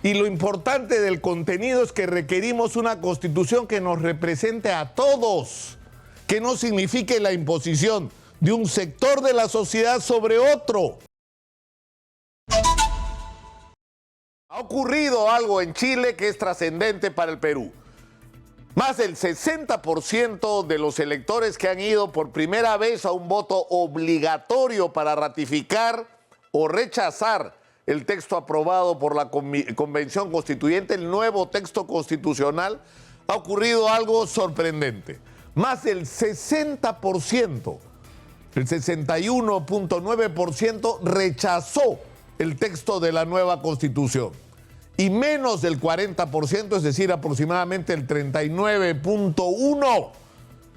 Y lo importante del contenido es que requerimos una constitución que nos represente a todos, que no signifique la imposición de un sector de la sociedad sobre otro. Ha ocurrido algo en Chile que es trascendente para el Perú. Más del 60% de los electores que han ido por primera vez a un voto obligatorio para ratificar o rechazar el texto aprobado por la Convención Constituyente, el nuevo texto constitucional, ha ocurrido algo sorprendente. Más del 60%, el 61.9% rechazó el texto de la nueva Constitución. Y menos del 40%, es decir, aproximadamente el 39.1%,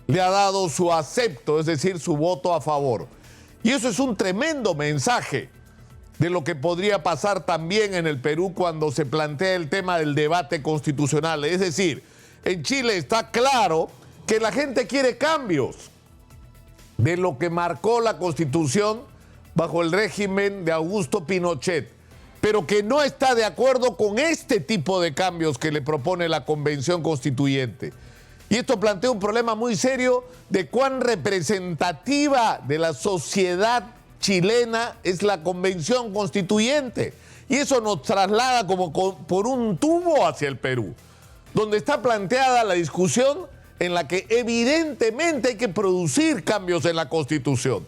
le ha dado su acepto, es decir, su voto a favor. Y eso es un tremendo mensaje de lo que podría pasar también en el Perú cuando se plantea el tema del debate constitucional. Es decir, en Chile está claro que la gente quiere cambios de lo que marcó la Constitución bajo el régimen de Augusto Pinochet, pero que no está de acuerdo con este tipo de cambios que le propone la Convención Constituyente. Y esto plantea un problema muy serio de cuán representativa de la sociedad chilena es la Convención Constituyente. Y eso nos traslada como por un tubo hacia el Perú, donde está planteada la discusión en la que evidentemente hay que producir cambios en la Constitución.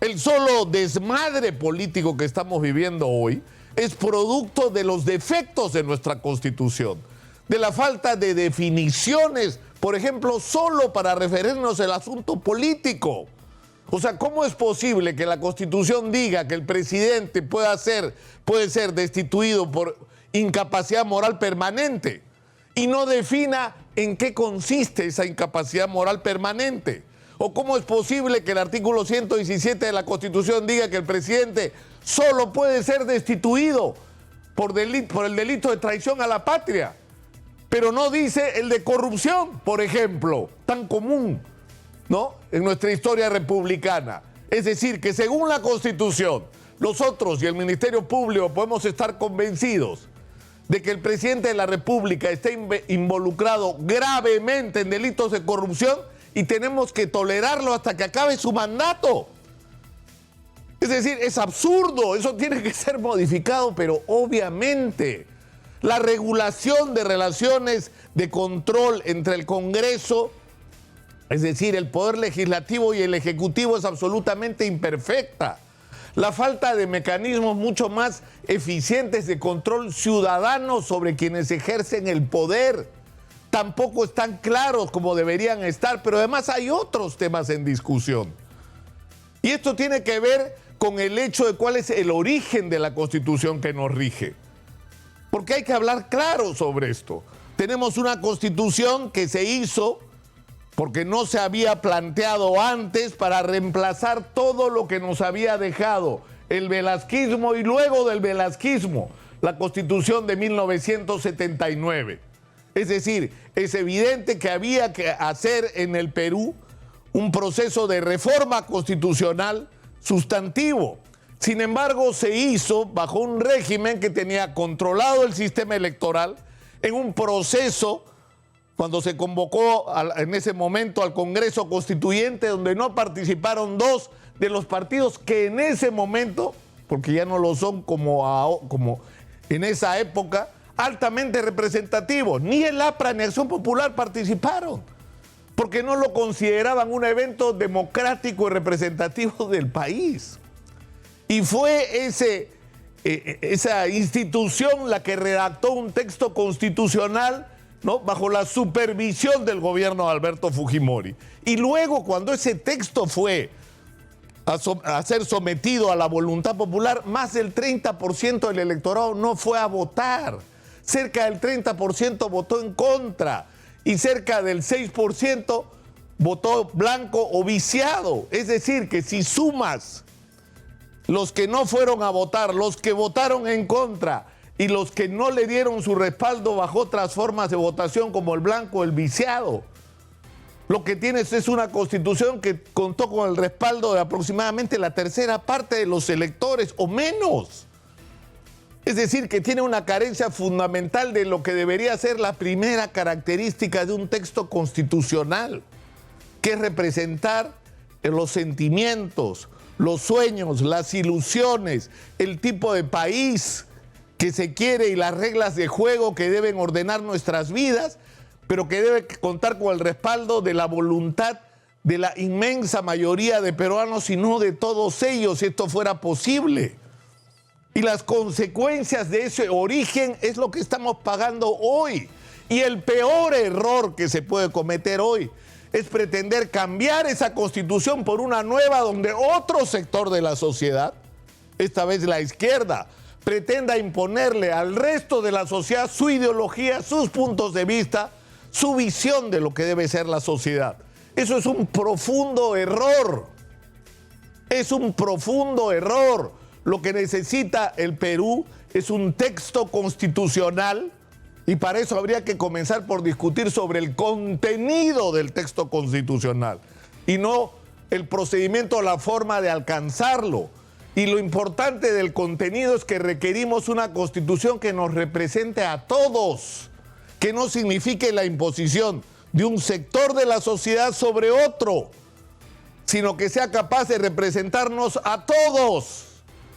El solo desmadre político que estamos viviendo hoy es producto de los defectos de nuestra Constitución, de la falta de definiciones, por ejemplo, solo para referirnos al asunto político. O sea, ¿cómo es posible que la Constitución diga que el presidente puede ser destituido por incapacidad moral permanente y no defina en qué consiste esa incapacidad moral permanente? ¿O cómo es posible que el artículo 117 de la Constitución diga que el presidente solo puede ser destituido por el delito de traición a la patria, pero no dice el de corrupción, por ejemplo, tan común, ¿no?, en nuestra historia republicana? Es decir, que según la Constitución, nosotros y el Ministerio Público podemos estar convencidos de que el presidente de la República está involucrado gravemente en delitos de corrupción y tenemos que tolerarlo hasta que acabe su mandato. Es decir, es absurdo, eso tiene que ser modificado, pero obviamente la regulación de relaciones de control entre el Congreso, es decir, el Poder Legislativo y el Ejecutivo, es absolutamente imperfecta. La falta de mecanismos mucho más eficientes de control ciudadano sobre quienes ejercen el poder tampoco están claros como deberían estar, pero además hay otros temas en discusión. Y esto tiene que ver con el hecho de cuál es el origen de la Constitución que nos rige. Porque hay que hablar claro sobre esto. Tenemos una Constitución que se hizo porque no se había planteado antes para reemplazar todo lo que nos había dejado el velasquismo y luego del velasquismo, la Constitución de 1979. Es decir, es evidente que había que hacer en el Perú un proceso de reforma constitucional sustantivo. Sin embargo, se hizo bajo un régimen que tenía controlado el sistema electoral, en un proceso cuando se convocó en ese momento al Congreso Constituyente, donde no participaron dos de los partidos que en ese momento, porque ya no lo son como en esa época, altamente representativos. Ni el APRA ni Acción Popular participaron, porque no lo consideraban un evento democrático y representativo del país. Y fue esa institución la que redactó un texto constitucional, ¿no?, bajo la supervisión del gobierno de Alberto Fujimori. Y luego, cuando ese texto fue a ser sometido a la voluntad popular, más del 30% del electorado no fue a votar. Cerca del 30% votó en contra y cerca del 6% votó blanco o viciado. Es decir, que si sumas los que no fueron a votar, los que votaron en contra y los que no le dieron su respaldo bajo otras formas de votación como el blanco o el viciado, lo que tienes es una Constitución que contó con el respaldo de aproximadamente la tercera parte de los electores o menos. Es decir, que tiene una carencia fundamental de lo que debería ser la primera característica de un texto constitucional, que es representar los sentimientos, los sueños, las ilusiones, el tipo de país que se quiere y las reglas de juego que deben ordenar nuestras vidas, pero que debe contar con el respaldo de la voluntad de la inmensa mayoría de peruanos y no de todos ellos, si esto fuera posible. Y las consecuencias de ese origen es lo que estamos pagando hoy. Y el peor error que se puede cometer hoy es pretender cambiar esa constitución por una nueva donde otro sector de la sociedad, esta vez la izquierda, pretenda imponerle al resto de la sociedad su ideología, sus puntos de vista, su visión de lo que debe ser la sociedad. Eso es un profundo error. Es un profundo error. Lo que necesita el Perú es un texto constitucional y para eso habría que comenzar por discutir sobre el contenido del texto constitucional y no el procedimiento o la forma de alcanzarlo. Y lo importante del contenido es que requerimos una constitución que nos represente a todos, que no signifique la imposición de un sector de la sociedad sobre otro, sino que sea capaz de representarnos a todos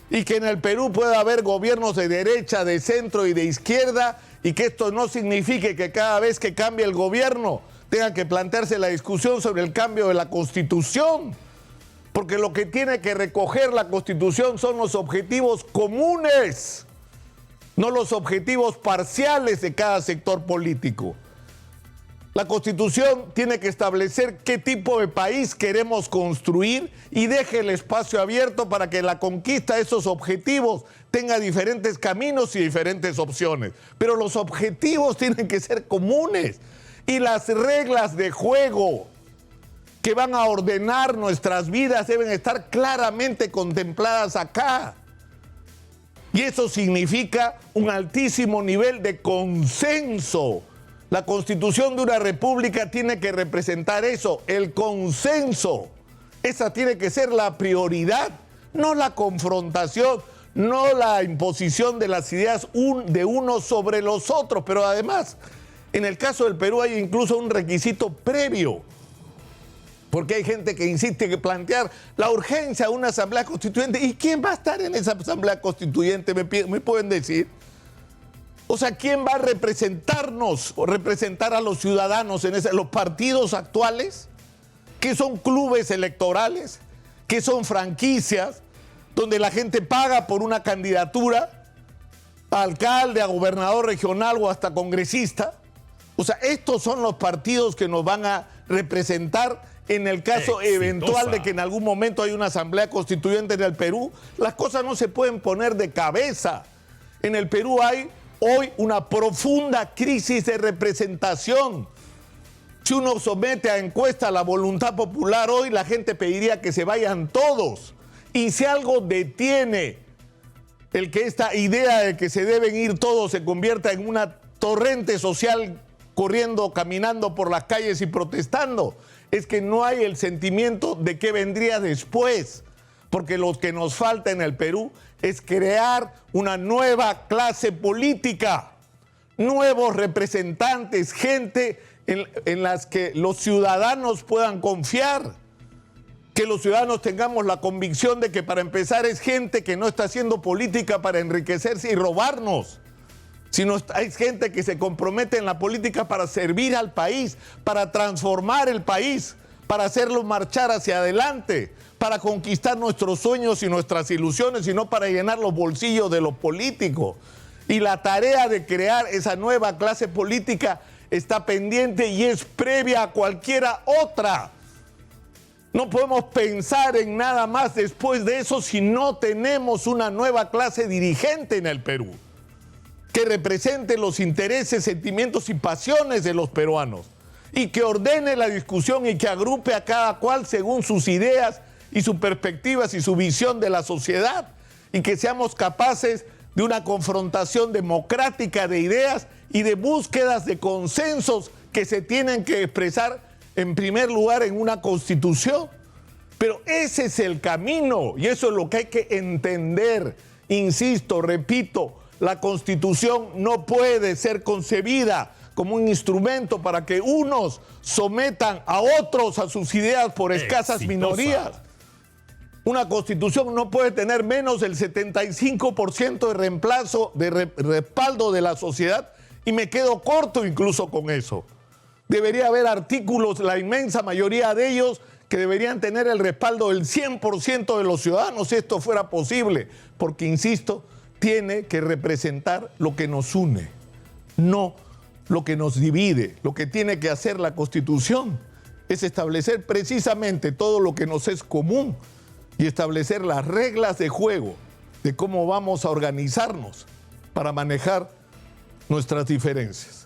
y que en el Perú pueda haber gobiernos de derecha, de centro y de izquierda y que esto no signifique que cada vez que cambie el gobierno tenga que plantearse la discusión sobre el cambio de la Constitución, porque lo que tiene que recoger la Constitución son los objetivos comunes, no los objetivos parciales de cada sector político. La Constitución tiene que establecer qué tipo de país queremos construir y deje el espacio abierto para que la conquista de esos objetivos tenga diferentes caminos y diferentes opciones. Pero los objetivos tienen que ser comunes y las reglas de juego que van a ordenar nuestras vidas deben estar claramente contempladas acá. Y eso significa un altísimo nivel de consenso. La Constitución de una república tiene que representar eso, el consenso. Esa tiene que ser la prioridad, no la confrontación, no la imposición de las ideas de unos sobre los otros. Pero además, en el caso del Perú hay incluso un requisito previo, porque hay gente que insiste que plantear la urgencia de una asamblea constituyente. ¿Y quién va a estar en esa asamblea constituyente? ¿Me pueden decir? O sea, ¿quién va a representarnos o representar a los ciudadanos en los partidos actuales? Que son clubes electorales, que son franquicias, donde la gente paga por una candidatura a alcalde, a gobernador regional o hasta congresista. O sea, estos son los partidos que nos van a representar en el caso eventual de que en algún momento hay una asamblea constituyente en el Perú. Las cosas no se pueden poner de cabeza. En el Perú hay hoy una profunda crisis de representación. Si uno somete a encuesta la voluntad popular hoy, la gente pediría que se vayan todos. Y si algo detiene el que esta idea de que se deben ir todos se convierta en una torrente social corriendo, caminando por las calles y protestando, es que no hay el sentimiento de qué vendría después. Porque lo que nos falta en el Perú es crear una nueva clase política, nuevos representantes, gente en las que los ciudadanos puedan confiar, que los ciudadanos tengamos la convicción de que para empezar es gente que no está haciendo política para enriquecerse y robarnos, sino hay gente que se compromete en la política para servir al país, para transformar el país, para hacerlo marchar hacia adelante, para conquistar nuestros sueños y nuestras ilusiones y no para llenar los bolsillos de los políticos. Y la tarea de crear esa nueva clase política está pendiente y es previa a cualquiera otra. No podemos pensar en nada más después de eso si no tenemos una nueva clase dirigente en el Perú, que represente los intereses, sentimientos y pasiones de los peruanos y que ordene la discusión y que agrupe a cada cual según sus ideas y sus perspectivas y su visión de la sociedad, y que seamos capaces de una confrontación democrática de ideas y de búsquedas de consensos que se tienen que expresar en primer lugar en una constitución. Pero ese es el camino y eso es lo que hay que entender. Insisto, repito, La Constitución no puede ser concebida como un instrumento para que unos sometan a otros a sus ideas por escasas minorías. Una Constitución no puede tener menos del 75% de respaldo de la sociedad, y me quedo corto incluso con eso. Debería haber artículos, la inmensa mayoría de ellos, que deberían tener el respaldo del 100% de los ciudadanos si esto fuera posible, porque, insisto, tiene que representar lo que nos une, no lo que nos divide. Lo que tiene que hacer la Constitución es establecer precisamente todo lo que nos es común y establecer las reglas de juego de cómo vamos a organizarnos para manejar nuestras diferencias.